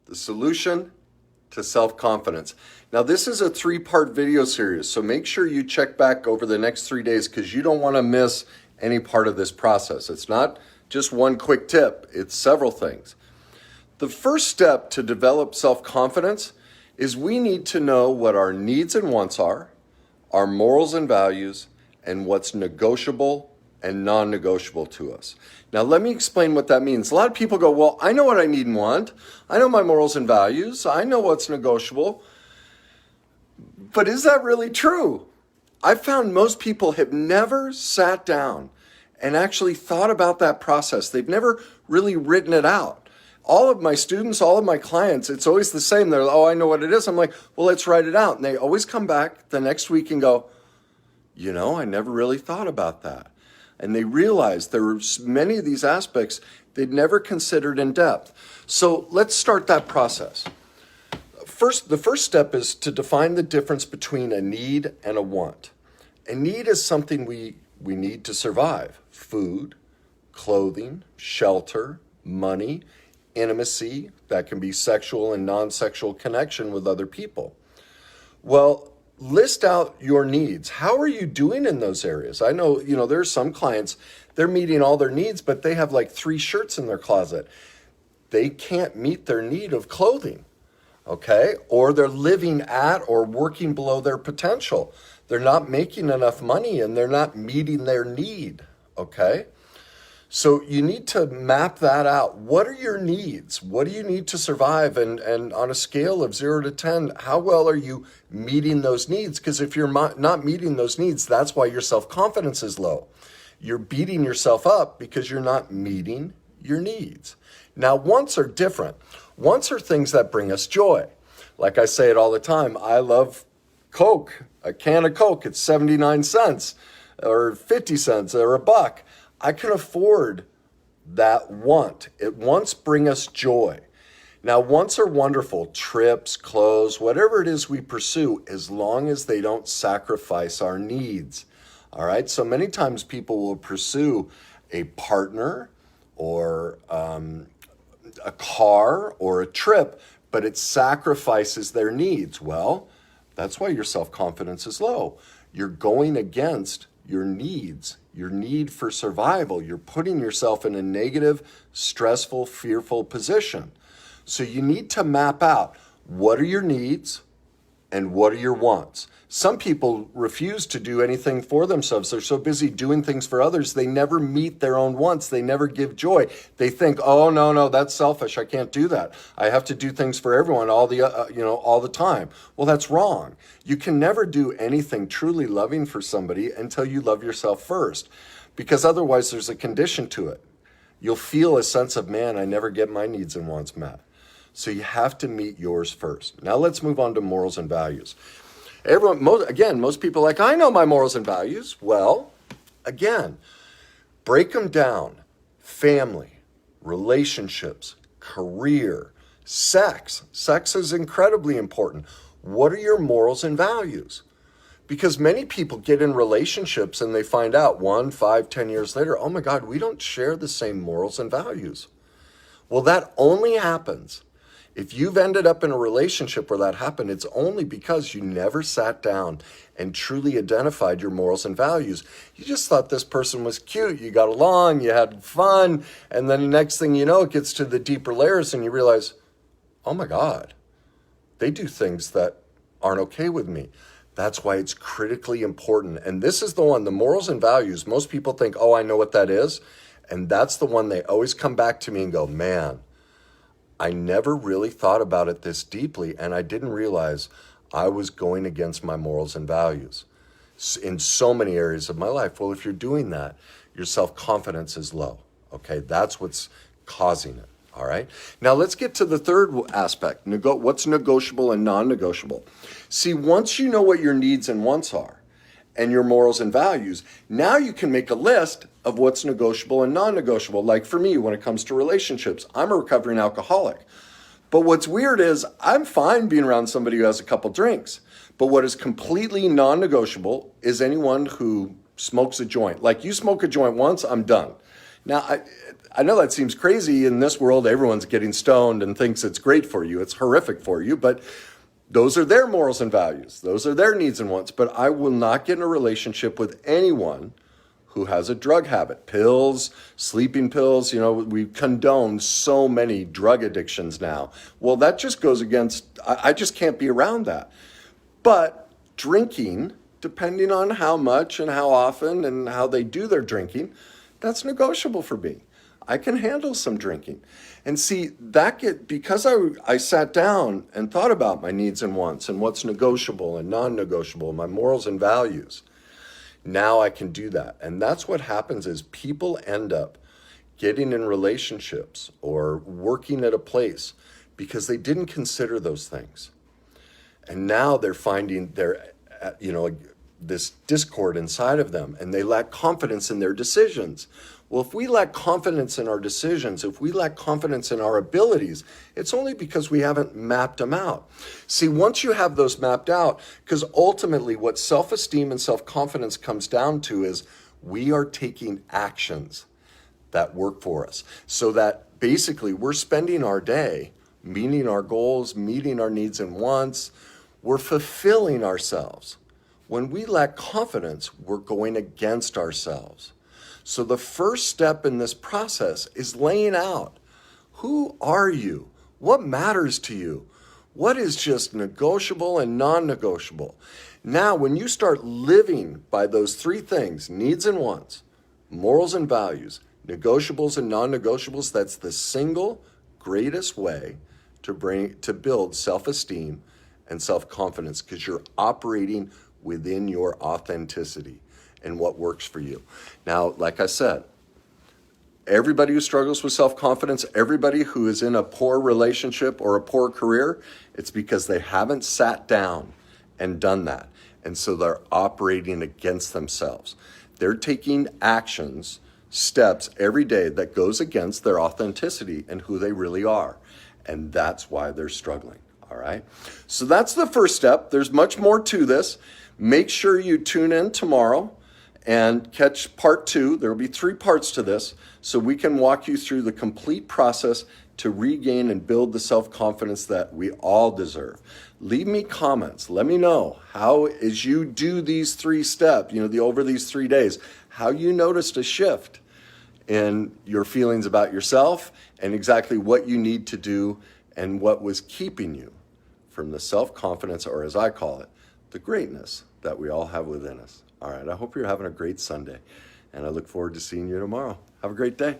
the solution to self-confidence. Now, this is a 3-part video series, so make sure you check back over the next 3 days because you don't want to miss any part of this process. It's not just one quick tip, it's several things. The first step to develop self-confidence is we need to know what our needs and wants are, our morals and values, and what's negotiable and non-negotiable to us. Now, let me explain what that means. A lot of people go, well, I know what I need and want. I know my morals and values. I know what's negotiable. But is that really true? I've found most people have never sat down and actually thought about that process. They've never really written it out. All of my students, all of my clients, it's always the same. They're, oh, I know what it is. I'm like, well, let's write it out. And they always come back the next week and go, you know, I never really thought about that. And they realize there were many of these aspects they'd never considered in depth. So let's start that process. The first step is to define the difference between a need and a want. A need is something we need to survive. Food, clothing, shelter, money, intimacy, that can be sexual and non-sexual connection with other people. Well, list out your needs. How are you doing in those areas? I know, there's some clients, they're meeting all their needs, but they have like 3 shirts in their closet. They can't meet their need of clothing, okay? Or they're living at or working below their potential. They're not making enough money and they're not meeting their need, okay? So you need to map that out. What are your needs? What do you need to survive? And on a scale of 0 to 10, how well are you meeting those needs? Because if you're not meeting those needs, that's why your self-confidence is low. You're beating yourself up because you're not meeting your needs. Now, wants are different. Wants are things that bring us joy. Like I say it all the time, I love Coke, a can of Coke. It's 79 cents or 50 cents or $1. I can afford that want. Wants bring us joy. Now, wants are wonderful. Trips, clothes, whatever it is we pursue, as long as they don't sacrifice our needs. All right? So many times people will pursue a partner or a car or a trip, but it sacrifices their needs. Well, that's why your self-confidence is low. You're going against your needs, your need for survival. You're putting yourself in a negative, stressful, fearful position. So you need to map out what are your needs and what are your wants. Some people refuse to do anything for themselves. They're so busy doing things for others, they never meet their own wants. They never give joy. They think, oh, no, that's selfish. I can't do that. I have to do things for everyone all the time. Well, that's wrong. You can never do anything truly loving for somebody until you love yourself first, because otherwise there's a condition to it. You'll feel a sense of, man, I never get my needs and wants met. So you have to meet yours first. Now let's move on to morals and values. Most people are like, I know my morals and values. Well, again, break them down. Family, relationships, career, sex. Sex is incredibly important. What are your morals and values? Because many people get in relationships and they find out 1, 5, 10 years later, oh my God, we don't share the same morals and values. Well, that only happens. If you've ended up in a relationship where that happened, it's only because you never sat down and truly identified your morals and values. You just thought this person was cute, you got along, you had fun, and then the next thing you know, it gets to the deeper layers and you realize, oh my God, they do things that aren't okay with me. That's why it's critically important. And this is the one, the morals and values, most people think, oh, I know what that is. And that's the one they always come back to me and go, man, I never really thought about it this deeply, and I didn't realize I was going against my morals and values in so many areas of my life. Well, if you're doing that, your self-confidence is low, okay? That's what's causing it, all right? Now, let's get to the third aspect, what's negotiable and non-negotiable. See, once you know what your needs and wants are and your morals and values, now you can make a list of what's negotiable and non-negotiable. Like for me, when it comes to relationships, I'm a recovering alcoholic. But what's weird is I'm fine being around somebody who has a couple drinks. But what is completely non-negotiable is anyone who smokes a joint. Like you smoke a joint once, I'm done. Now, I know that seems crazy. In this world, everyone's getting stoned and thinks it's great for you. It's horrific for you, but those are their morals and values. Those are their needs and wants. But I will not get in a relationship with anyone who has a drug habit. Pills, sleeping pills, we condone so many drug addictions now. Well, that just goes against, I just can't be around that. But drinking, depending on how much and how often and how they do their drinking, that's negotiable for me. I can handle some drinking. And see, because I sat down and thought about my needs and wants and what's negotiable and non-negotiable, my morals and values, now I can do that. And that's what happens is people end up getting in relationships or working at a place because they didn't consider those things. And now they're finding this discord inside of them, and they lack confidence in their decisions. Well, if we lack confidence in our decisions, if we lack confidence in our abilities, it's only because we haven't mapped them out. See, once you have those mapped out, because ultimately what self-esteem and self-confidence comes down to is we are taking actions that work for us. So that basically we're spending our day meeting our goals, meeting our needs and wants, we're fulfilling ourselves. When we lack confidence, we're going against ourselves. So the first step in this process is laying out, who are you? What matters to you? What is just negotiable and non-negotiable? Now, when you start living by those three things, needs and wants, morals and values, negotiables and non-negotiables, that's the single greatest way to build self-esteem and self-confidence, because you're operating within your authenticity and what works for you. Now, like I said, everybody who struggles with self-confidence, everybody who is in a poor relationship or a poor career, it's because they haven't sat down and done that. And so they're operating against themselves. They're taking actions, steps every day that goes against their authenticity and who they really are. And that's why they're struggling. All right. So that's the first step. There's much more to this. Make sure you tune in tomorrow and catch part 2. There will be 3 parts to this, so we can walk you through the complete process to regain and build the self-confidence that we all deserve. Leave me comments. Let me know how, as you do these 3 steps, over these 3 days, how you noticed a shift in your feelings about yourself and exactly what you need to do and what was keeping you from the self-confidence, or as I call it, the greatness that we all have within us. All right, I hope you're having a great Sunday, and I look forward to seeing you tomorrow. Have a great day.